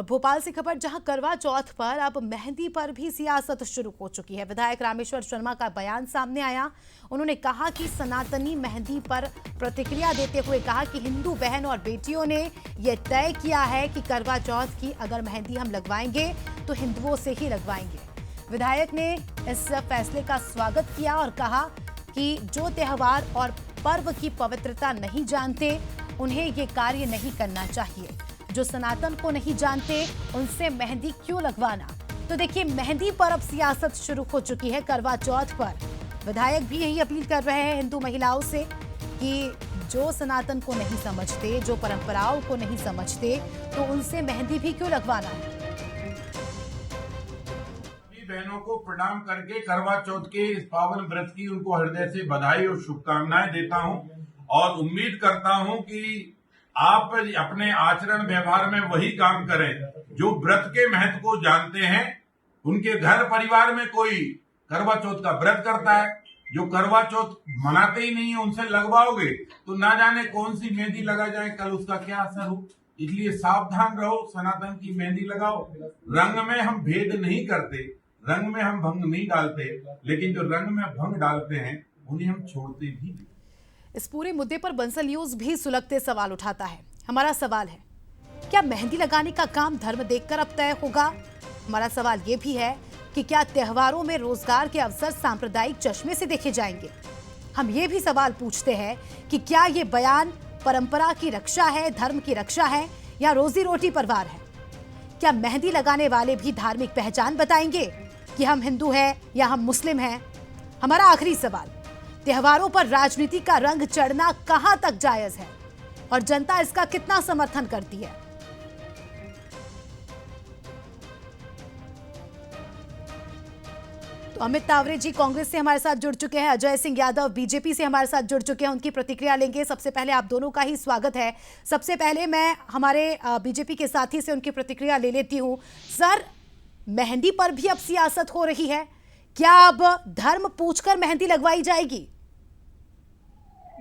भोपाल से खबर, जहां करवा चौथ पर अब मेहंदी पर भी सियासत शुरू हो चुकी है। विधायक रामेश्वर शर्मा का बयान सामने आया। उन्होंने कहा कि सनातनी मेहंदी पर प्रतिक्रिया देते हुए कहा कि हिंदू बहन और बेटियों ने यह तय किया है कि करवा चौथ की अगर मेहंदी हम लगवाएंगे तो हिंदुओं से ही लगवाएंगे। विधायक ने इस फैसले का स्वागत किया और कहा कि जो त्योहार और पर्व की पवित्रता नहीं जानते उन्हें ये कार्य नहीं करना चाहिए। जो सनातन को नहीं जानते उनसे मेहंदी क्यों लगवाना। तो देखिए, मेहंदी पर अब सियासत शुरू हो चुकी है करवा चौथ पर। विधायक भी यही अपील कर रहे हैं हिंदू महिलाओं से कि जो सनातन को नहीं समझते, जो परंपराओं को नहीं समझते, तो उनसे मेहंदी भी क्यों लगवाना है। बहनों को प्रणाम करके करवा चौथ के इस पावन व्रत की उनको हृदय से बधाई और शुभकामनाएं देता हूं और उम्मीद करता हूं कि आप अपने आचरण व्यवहार में वही काम करें जो व्रत के महत्व को जानते हैं। उनके घर परिवार में कोई करवा चौथ का व्रत करता है, जो करवा चौथ मनाते ही नहीं है, उनसे लगवाओगे तो ना जाने कौन सी मेहंदी लगा जाए, कल उसका क्या असर हो। इसलिए सावधान रहो, सनातन की मेहंदी लगाओ। रंग में हम भेद नहीं करते, रंग में हम भंग नहीं डालते, लेकिन जो रंग में भंग डालते हैं उन्हें हम छोड़ते भी नहीं। इस पूरे मुद्दे पर बंसल न्यूज भी सुलगते सवाल उठाता है। हमारा सवाल है, क्या मेहंदी लगाने का काम धर्म देखकर अब तय होगा। हमारा सवाल यह भी है कि क्या त्योहारों में रोजगार के अवसर सांप्रदायिक चश्मे से देखे जाएंगे। हम ये भी सवाल पूछते हैं कि क्या ये बयान परंपरा की रक्षा है, धर्म की रक्षा है, या रोजी रोटी पर वार है। क्या मेहंदी लगाने वाले भी धार्मिक पहचान बताएंगे कि हम हिंदू हैं या हम मुस्लिम हैं। हमारा आखिरी सवाल, त्योहारों पर राजनीति का रंग चढ़ना कहां तक जायज है और जनता इसका कितना समर्थन करती है। तो अमित तावरे जी कांग्रेस से हमारे साथ जुड़ चुके हैं, अजय सिंह यादव बीजेपी से हमारे साथ जुड़ चुके हैं, उनकी प्रतिक्रिया लेंगे। सबसे पहले आप दोनों का ही स्वागत है। सबसे पहले मैं हमारे बीजेपी के साथी से उनकी प्रतिक्रिया ले लेती हूं। सर, मेहंदी पर भी अब सियासत हो रही है, क्या अब धर्म पूछकर मेहंदी लगवाई जाएगी।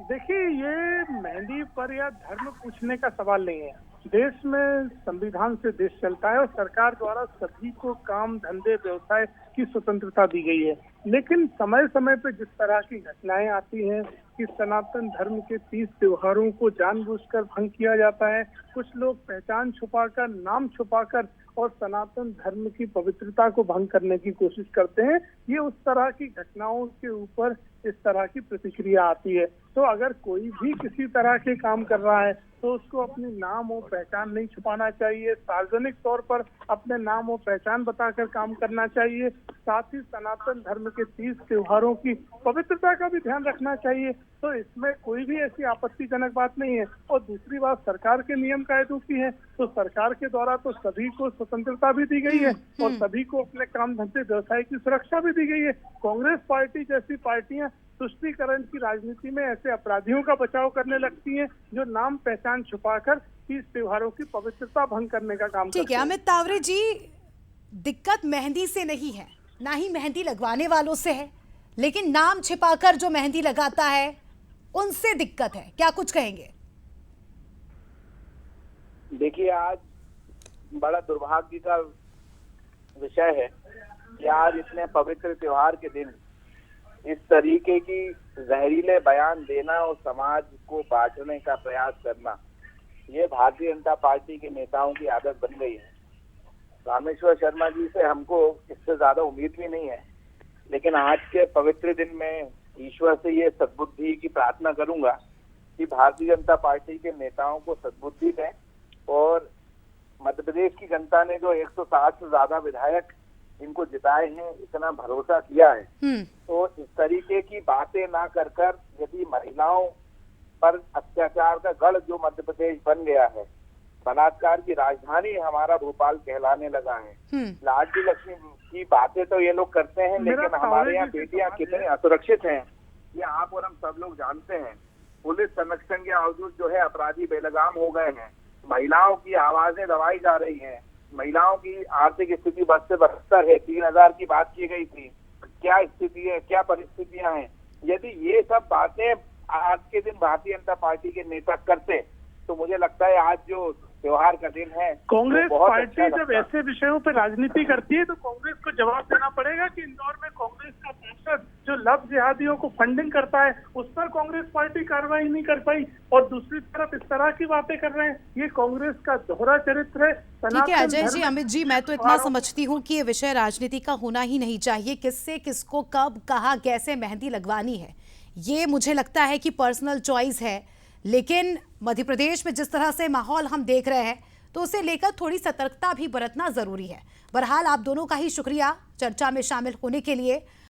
देखिए, ये मेहंदी पर या धर्म पूछने का सवाल नहीं है। देश में संविधान से देश चलता है और सरकार द्वारा सभी को काम धंधे व्यवसाय की स्वतंत्रता दी गई है। लेकिन समय समय पे जिस तरह की घटनाएं आती हैं कि सनातन धर्म के 30 त्योहारों को जानबूझकर भंग किया जाता है, कुछ लोग पहचान छुपाकर, नाम छुपाकर और सनातन धर्म की पवित्रता को भंग करने की कोशिश करते हैं। ये उस तरह की घटनाओं के ऊपर इस तरह की प्रतिक्रिया आती है। तो अगर कोई भी किसी तरह के काम कर रहा है तो उसको अपनी नाम और पहचान नहीं छुपाना चाहिए, सार्वजनिक तौर पर अपने नाम और पहचान बताकर काम करना चाहिए। साथ ही सनातन धर्म के 30 त्योहारों की पवित्रता का भी ध्यान रखना चाहिए। तो इसमें कोई भी ऐसी आपत्तिजनक बात नहीं है। और दूसरी बात, सरकार के नियम कायदों की है, तो सरकार के द्वारा तो सभी को स्वतंत्रता भी दी गई है और सभी को अपने काम धंधे व्यवसाय की सुरक्षा भी दी गई है। कांग्रेस पार्टी जैसी पार्टियां तुष्टीकरण की राजनीति में ऐसे अपराधियों का बचाव करने लगती हैं जो नाम पहचान छुपाकर इस त्योहारों की पवित्रता भंग करने का काम करते हैं। ठीक है अमित तावरे जी, दिक्कत मेहंदी से नहीं है, ना ही मेहंदी लगवाने वालों से है, लेकिन नाम छिपाकर जो मेहंदी लगाता है उनसे दिक्कत है। क्या कुछ कहेंगे। देखिए, आज बड़ा दुर्भाग्य का विषय है कि आज इतने पवित्र त्योहार के दिन इस तरीके की जहरीले बयान देना और समाज को बांटने का प्रयास करना, ये भारतीय जनता पार्टी के नेताओं की आदत बन गई है। रामेश्वर शर्मा जी से हमको इससे ज्यादा उम्मीद भी नहीं है, लेकिन आज के पवित्र दिन में ईश्वर से ये सद्बुद्धि की प्रार्थना करूंगा कि भारतीय जनता पार्टी के नेताओं को सद्बुद्धि दें और मध्य प्रदेश की जनता ने जो 160 से ज्यादा विधायक इनको जिताए हैं, इतना भरोसा किया है, तो इस तरीके की बातें ना कर कर, यदि महिलाओं पर अत्याचार का गढ़ जो मध्य प्रदेश बन गया है, बलात्कार की राजधानी हमारा भोपाल कहलाने लगा है, लाडली लक्ष्मी की बातें तो ये लोग करते हैं, लेकिन हमारे यहाँ बेटियां कितनी असुरक्षित हैं ये आप और हम सब लोग जानते हैं। पुलिस संरक्षण के बावजूद जो है अपराधी बेलगाम हो गए हैं, महिलाओं की आवाजें दबाई जा रही हैं, महिलाओं की आर्थिक स्थिति बद से बदतर है। 3000 की बात की गई थी, क्या स्थिति है, क्या परिस्थितियां हैं। यदि ये सब बातें आज के दिन भारतीय जनता पार्टी के नेता करते तो मुझे लगता है आज जो त्योहार का दिन है। कांग्रेस तो बहुत पार्टी अच्छा जब लगता। ऐसे विषयों पर राजनीति करती है तो कांग्रेस को जवाब देना पड़ेगा कि इंदौर में कांग्रेस का पार्षद जो लव जिहादियों को फंडिंग करता है उस पर कांग्रेस पार्टी कार्रवाई नहीं कर पाई, और दूसरी तरफ इस तरह की बातें कर रहे हैं। ये कांग्रेस का दोहरा चरित्र है। ठीक है अजय जी, अमित जी, मैं तो इतना समझती हूँ कि ये विषय राजनीति का होना ही नहीं चाहिए। किससे किसको कब कहाँ कैसे मेहंदी लगवानी है ये मुझे लगता है कि पर्सनल चॉइस है, लेकिन मध्य प्रदेश में जिस तरह से माहौल हम देख रहे हैं तो उसे लेकर थोड़ी सतर्कता भी बरतना जरूरी है। बहरहाल आप दोनों का ही शुक्रिया चर्चा में शामिल होने के लिए।